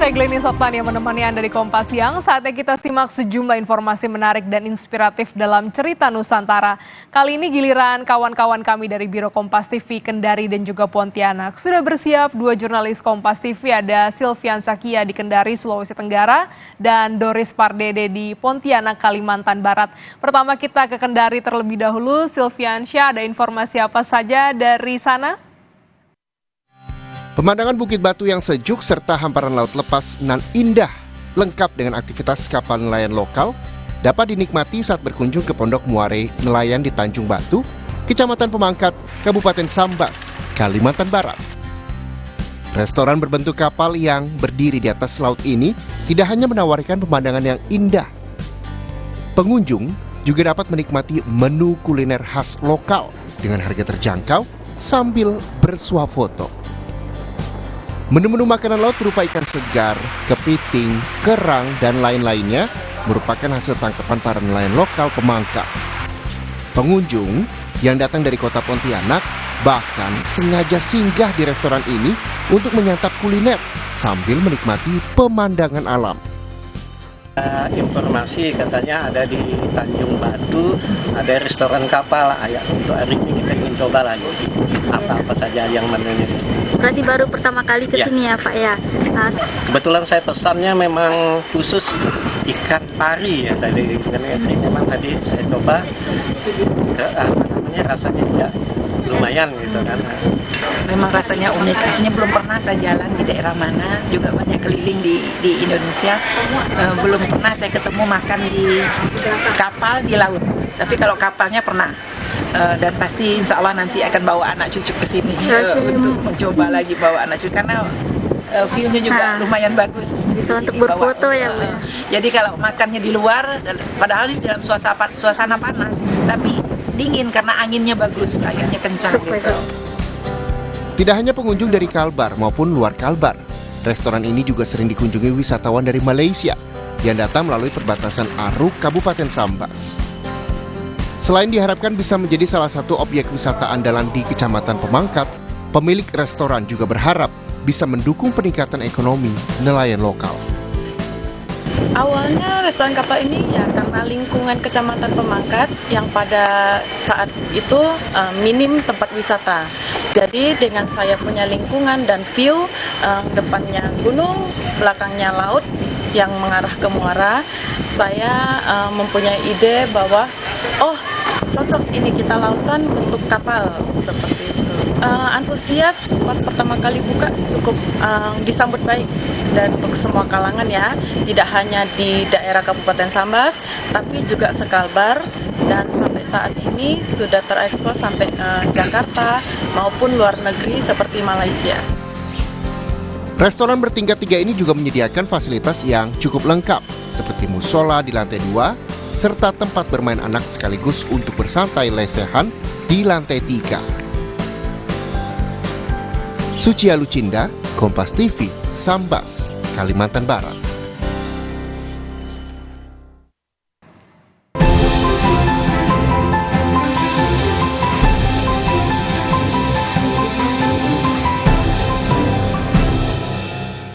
saya Glenny Soptan yang menemani Anda di Kompas Siang. Saatnya kita simak sejumlah informasi menarik dan inspiratif dalam cerita Nusantara. Kali ini giliran kawan-kawan kami dari Biro Kompas TV Kendari dan juga Pontianak. Sudah bersiap dua jurnalis Kompas TV, ada Silvian Sakia di Kendari, Sulawesi Tenggara, dan Doris Pardede di Pontianak, Kalimantan Barat. Pertama kita ke Kendari terlebih dahulu. Silvian Syah, ada informasi apa saja dari sana? Pemandangan Bukit Batu yang sejuk serta hamparan laut lepas nan indah, lengkap dengan aktivitas kapal nelayan lokal, dapat dinikmati saat berkunjung ke Pondok Muare Nelayan di Tanjung Batu, Kecamatan Pemangkat, Kabupaten Sambas, Kalimantan Barat. Restoran berbentuk kapal yang berdiri di atas laut ini tidak hanya menawarkan pemandangan yang indah. Pengunjung juga dapat menikmati menu kuliner khas lokal dengan harga terjangkau sambil bersuah foto. Menu-menu makanan laut berupa ikan segar, kepiting, kerang, dan lain-lainnya merupakan hasil tangkapan para nelayan lokal Pemangkat. Pengunjung yang datang dari kota Pontianak bahkan sengaja singgah di restoran ini untuk menyantap kuliner sambil menikmati pemandangan alam. Informasi katanya ada di Tanjung Batu, ada restoran kapal. Untuk hari ini kita ingin coba lagi apa-apa saja yang menunya di sini. Berarti baru pertama kali ke sini ya Pak ya? Kebetulan saya pesannya memang khusus ikan pari ya tadi. Memang tadi saya coba, rasanya juga lumayan gitu kan. Memang rasanya unik, rasanya belum pernah saya jalan di daerah mana, juga banyak keliling di Indonesia, belum pernah saya ketemu makan di kapal di laut, tapi kalau kapalnya pernah, dan pasti insya Allah nanti akan bawa anak cucu ke sini untuk mencoba lagi bawa anak cucu, karena view-nya juga lumayan bagus. Bisa untuk berfoto ya Bu. Jadi kalau makannya di luar, padahal di dalam suasana panas, tapi dingin karena anginnya bagus, anginnya kencang gitu. Tidak hanya pengunjung dari Kalbar maupun luar Kalbar, restoran ini juga sering dikunjungi wisatawan dari Malaysia yang datang melalui perbatasan Aruk, Kabupaten Sambas. Selain diharapkan bisa menjadi salah satu objek wisata andalan di Kecamatan Pemangkat, pemilik restoran juga berharap bisa mendukung peningkatan ekonomi nelayan lokal. Awalnya restoran kapal ini ya karena lingkungan Kecamatan Pemangkat yang pada saat itu minim tempat wisata. Jadi dengan saya punya lingkungan dan view, depannya gunung, belakangnya laut yang mengarah ke muara, saya mempunyai ide bahwa cocok ini kita lautan bentuk kapal seperti itu. Antusias pas pertama kali buka cukup disambut baik dan untuk semua kalangan ya, tidak hanya di daerah Kabupaten Sambas tapi juga sekalbar, dan sampai saat ini sudah terekspor sampai Jakarta maupun luar negeri seperti Malaysia. Restoran bertingkat 3 ini juga menyediakan fasilitas yang cukup lengkap seperti musola di lantai 2 serta tempat bermain anak sekaligus untuk bersantai lesehan di lantai 3. Sucia Lucinda, Kompas TV, Sambas, Kalimantan Barat.